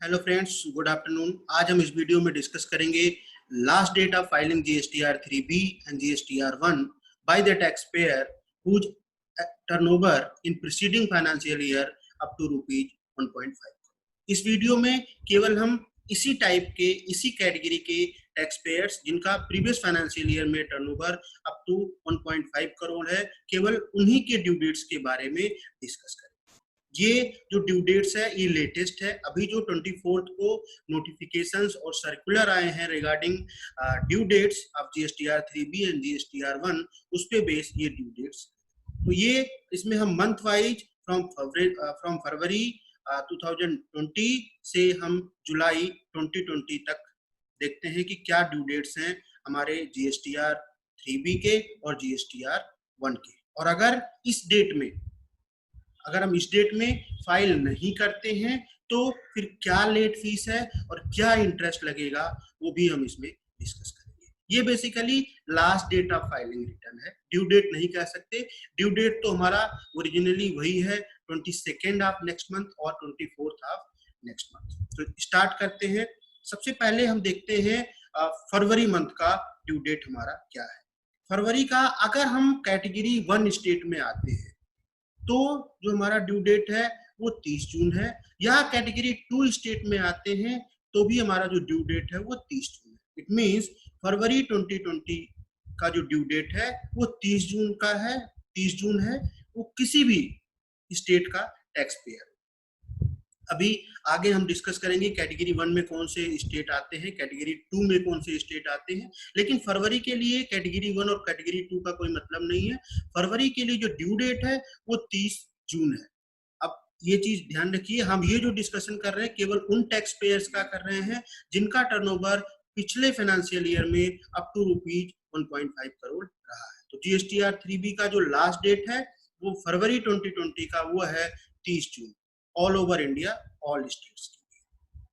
Hello friends, good afternoon. आज हम इस वीडियो में डिस्कस करेंगे last date of filing GSTR 3B and GSTR 1 by the tax payer whose turnover in preceding financial year up to rupees 1.5। इस video में केवल हम इसी टाइप के, इसी कैटेगरी के टैक्स पेयर्स जिनका प्रीवियस फाइनेंशियल ईयर में टर्नओवर अप टू 1.5 करोड़ है, केवल उन्हीं के ड्यू डेट्स के बारे में डिस्कस करेंगे। ये जो ड्यू डेट्स है ये लेटेस्ट है। अभी जो 24 को नोटिफिकेशंस और सर्कुलर आए हैं regarding due dates of GSTR 3B and GSTR 1, उस पे बेस ये ड्यू डेट्स। तो ये इसमें हम मंथ वाइज फ्रॉम फरवरी 2020 से हम जुलाई 2020 तक देखते हैं कि क्या ड्यू डेट्स हैं हमारे जीएसटीआर 3B के और जीएसटीआर 1 के। और अगर हम इस डेट में फाइल नहीं करते हैं तो फिर क्या लेट फीस है और क्या इंटरेस्ट लगेगा, वो भी हम इसमें डिस्कस करेंगे। ये basically last date of filing return है, ड्यू डेट नहीं कह सकते। ड्यू डेट तो हमारा ओरिजिनली वही है 22 ऑफ नेक्स्ट मंथ और 24 ऑफ नेक्स्ट मंथ। तो स्टार्ट करते हैं। सबसे पहले हम देखते हैं फरवरी मंथ का ड्यू डेट हमारा क्या है। फरवरी का अगर हम कैटेगरी 1 स्टेट में आते हैं तो जो हमारा ड्यू डेट है वो 30 जून है, या कैटेगरी 2 स्टेट में आते हैं तो भी हमारा जो ड्यू डेट है वो 30 जून है। इट मींस फरवरी 2020 का जो ड्यू डेट है वो 30 जून का है, 30 जून है। वो किसी भी स्टेट का टैक्स पेयर। अभी आगे हम डिस्कस करेंगे कैटेगरी 1 में कौन से स्टेट आते हैं, कैटेगरी 2 में कौन से स्टेट आते हैं। लेकिन फरवरी के लिए कैटेगरी 1 और कैटेगरी 2 का कोई मतलब नहीं है। फरवरी के लिए जो ड्यू डेट है वो 30 जून है। अब ये चीज ध्यान रखिए, हम ये जो डिस्कशन कर रहे हैं केवल उन टैक्स पेयर्स का कर रहे हैं जिनका टर्नओवर पिछले फाइनेंशियल ईयर में अप टू रुपीज 1.5 करोड़ रहा है। तो जीएसटीआर 3B का जो लास्ट डेट है वो फरवरी 2020 का वो है 30 June, all over India, all states के लिए।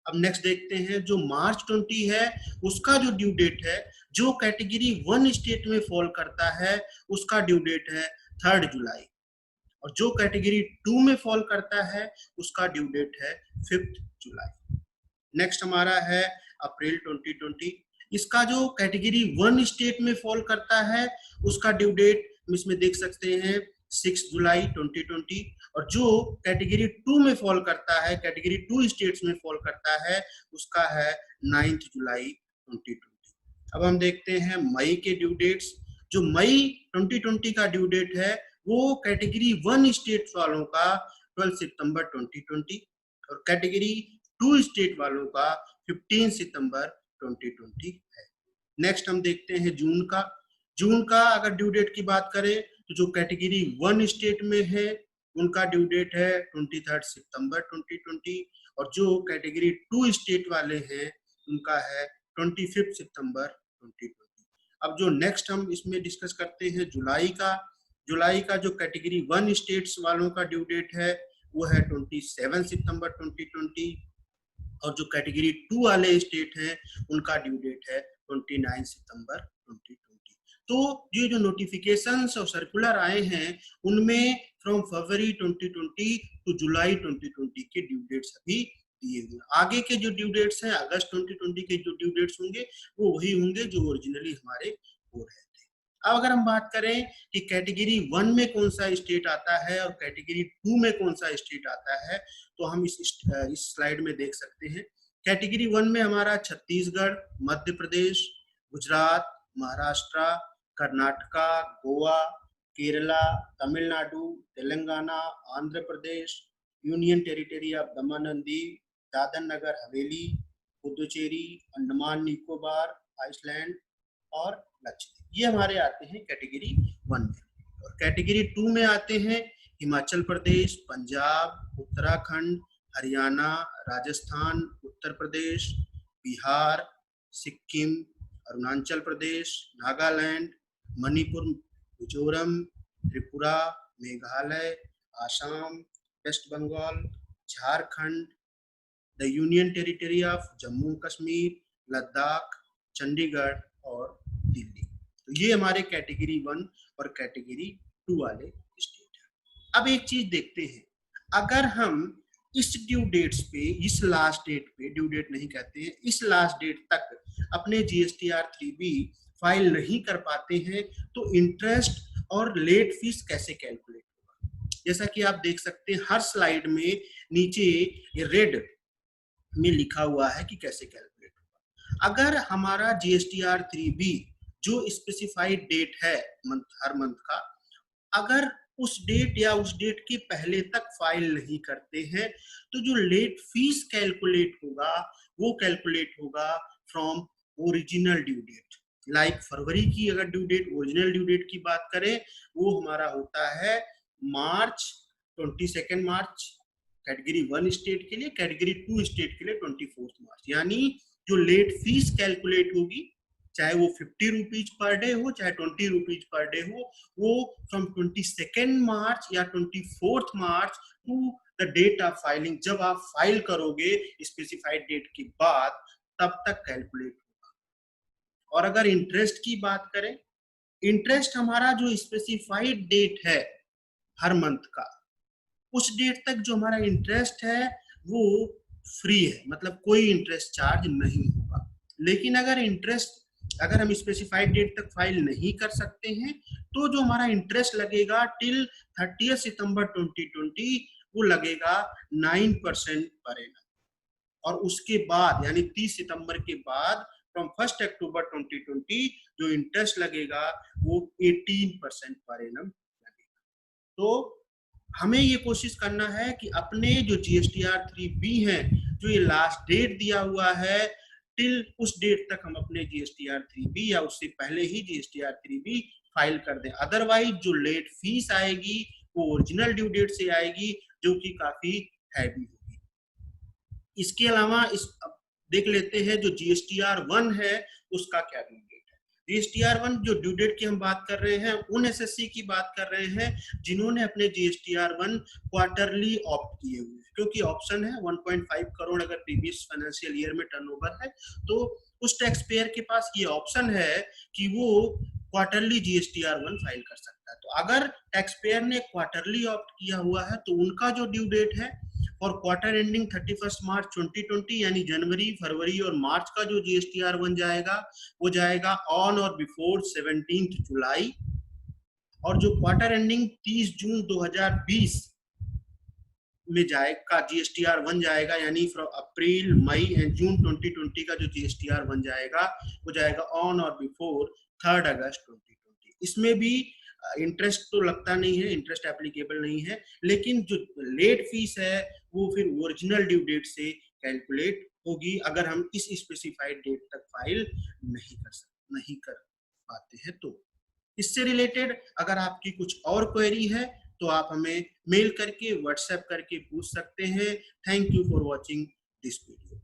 अब नेक्स्ट देखते हैं जो मार्च 20 है उसका जो ड्यू डेट है, जो कैटेगरी 1 स्टेट में फॉल करता है उसका ड्यू डेट है 3 जुलाई, और जो कैटेगरी 2 में फॉल करता है उसका ड्यू डेट है 5 जुलाई। नेक्स्ट हमारा है अप्रैल 2020। इसका जो कैटेगरी 1 स्टेट में फॉल करता है उसका ड्यू डेट इसमें देख सकते हैं 6 जुलाई 2020, और जो कैटेगरी 2 में फॉल करता है, कैटेगरी 2 स्टेट्स में फॉल करता है, उसका है 9 जुलाई 2020। अब हम देखते हैं मई के ड्यू डेट्स। जो मई 2020 का ड्यू डेट है वो कैटेगरी 1 स्टेट वालों का 12 सितंबर 2020 और कैटेगरी 2 स्टेट वालों का 15 सितंबर 2020 है। नेक्स्ट हम देखते हैं जून का अगर ड्यू डेट की बात करें तो जो कैटेगरी 1 स्टेट में है उनका ड्यू डेट है 23 सितंबर 2020, और जो कैटेगरी 2 स्टेट वाले हैं उनका है 25 सितंबर 2020। अब जो नेक्स्ट हम इसमें डिस्कस करते हैं जुलाई का जो कैटेगरी 1 स्टेट्स वालों का ड्यू डेट है वो है 27 सितंबर 2020, और जो कैटेगरी 2 वाले स्टेट हैं उनका ड्यू डेट है 29 सितंबर 2020। तो ये जो नोटिफिकेशंस और सर्कुलर आए हैं उनमें फ्रॉम फरवरी 2020 टू जुलाई 2020 के ड्यू डेट्स अभी दिए हुए। आगे के जो ड्यू डेट्स हैं अगस्त 2020 के जो ड्यू डेट्स होंगे वो वही होंगे जो ओरिजिनली हमारे हो रहे थे। अब अगर हम बात करें कि कैटेगरी 1 में कौन सा स्टेट आता है और कैटेगरी 2 में कौन सा स्टेट आता है, तो हम इस स्लाइड में देख सकते हैं। कैटेगरी 1 में हमारा Chhattisgarh, Madhya Pradesh, Gujarat, Maharashtra, Karnataka, Goa, Kerala, Tamil Nadu, Telangana, Andhra Pradesh, union territory of Daman and Diu, Dadar Nagar Haveli, Puducherry, Andaman Nicobar, Iceland और लक्षद्वीप। ये हमारे आते हैं कैटेगरी 1 में। और कैटेगरी 2 में आते हैं Himachal Pradesh, Punjab, Uttarakhand, Haryana, Rajasthan, Uttar Pradesh, Bihar, Sikkim, Arunachal Pradesh, Nagaland, Manipur, Mizoram, Tripura, Meghalaya, Assam, west Bengal, Jharkhand, the union territory of Jammu Kashmir, Ladakh, Chandigarh और दिल्ली। तो ये हमारे कैटेगरी 1 और कैटेगरी 2 वाले स्टेट हैं। अब एक चीज देखते हैं, अगर हम इस ड्यू डेट्स पे, इस लास्ट डेट पे, ड्यू डेट नहीं कहते हैं, इस लास्ट डेट तक अपने GSTR 3B फाइल नहीं कर पाते हैं तो इंटरेस्ट और लेट फीस कैसे कैलकुलेट होगा? जैसा कि आप देख सकते हैं हर स्लाइड में नीचे रेड में लिखा हुआ है कि कैसे कैलकुलेट होगा। अगर हमारा GSTR 3B जो स्पेसिफाइड डेट है हर मंथ का, अगर उस डेट या उस डेट के पहले तक फाइल नहीं करते हैं तो जो लेट फीस कैलकुलेट होगा वो कैलकुलेट होगा from original due date. Like फरवरी की अगर due date, original due date की बात करें, वो हमारा होता है मार्च 22 मार्च कैटेगरी 1 स्टेट के लिए, कैटेगरी 2 स्टेट के लिए 24 मार्च। यानी जो लेट फीस कैलकुलेट होगी, चाहे वो 50 रुपीज पर डे हो चाहे 20 रुपीज पर डे हो, वो फ्रॉम 22 मार्च या 24 March to the date of filing, जब आप फाइल करोगे स्पेसिफाइड डेट के बाद, तब तक कैलकुलेट होगा। और अगर इंटरेस्ट की बात करें, इंटरेस्ट हमारा जो स्पेसिफाइड डेट है हर मंथ का, उस डेट तक जो हमारा इंटरेस्ट है वो फ्री है, मतलब कोई इंटरेस्ट चार्ज नहीं होगा। लेकिन अगर हम स्पेसिफाइड डेट तक फाइल नहीं कर सकते हैं तो जो हमारा इंटरेस्ट लगेगा टिल 30 सितंबर 2020 वो लगेगा 9% पर एनम। और उसके बाद यानी 30 सितंबर के बाद फ्रॉम 1 अक्टूबर 2020 जो इंटरेस्ट लगेगा वो 18% पर एनम लगेगा। तो हमें ये कोशिश करना है कि अपने जो GSTR 3B है, जो ये लास्ट डेट दिया हुआ है, टिल उस डेट तक हम अपने GSTR 3B या उससे पहले ही GSTR 3B फाइल कर दें। अदरवाइज जो लेट फीस आएगी वो ओरिजिनल ड्यू डेट से आएगी, जो कि काफी हैवी होगी। इसके अलावा देख लेते हैं जो GSTR 1 है उसका क्या ड्यू डेट है। GSTR 1 जो ड्यू डेट की हम बात कर रहे हैं उन SSC की बात कर रहे हैं जिन्होंने अपने GSTR 1 क्वार्टरली ऑप्ट किए हुए, क्योंकि ऑप्शन है 1.5 करोड़ अगर प्रीवियस फाइनेंशियल ईयर में टर्नओवर है तो उस टैक्स पेयर के पास ये ऑप्शन है कि वो क्वार्टरली GSTR 1 फाइल कर सकता है। तो अगर टैक्स पेयर ने क्वार्टरली ऑप्ट किया हुआ है तो उनका जो ड्यू डेट है और क्वार्टर एंडिंग 31 मार्च 2020 यानी जनवरी, फरवरी और मार्च का जो GSTR 1 जाएगा वो जाएगा ऑन और बिफोर 17 जुलाई। और जो क्वार्टर एंडिंग 30 जून 2020 में जाएगा GSTR 1 जाएगा, यानी from April, May and June 2020 का जो GSTR 1 जाएगा वो जाएगा ऑन और बिफोर 3 अगस्त 2020। इसमें भी इंटरेस्ट तो लगता नहीं है, इंटरेस्ट एप्लीकेबल नहीं है, लेकिन जो लेट फीस है वो फिर ओरिजिनल ड्यू डेट से कैलकुलेट होगी अगर हम इस स्पेसिफाइड डेट तक फाइल नहीं कर पाते हैं। तो इससे रिलेटेड अगर आपकी कुछ और क्वेरी है तो आप हमें मेल करके, व्हाट्सएप करके पूछ सकते हैं। Thank you for watching this video.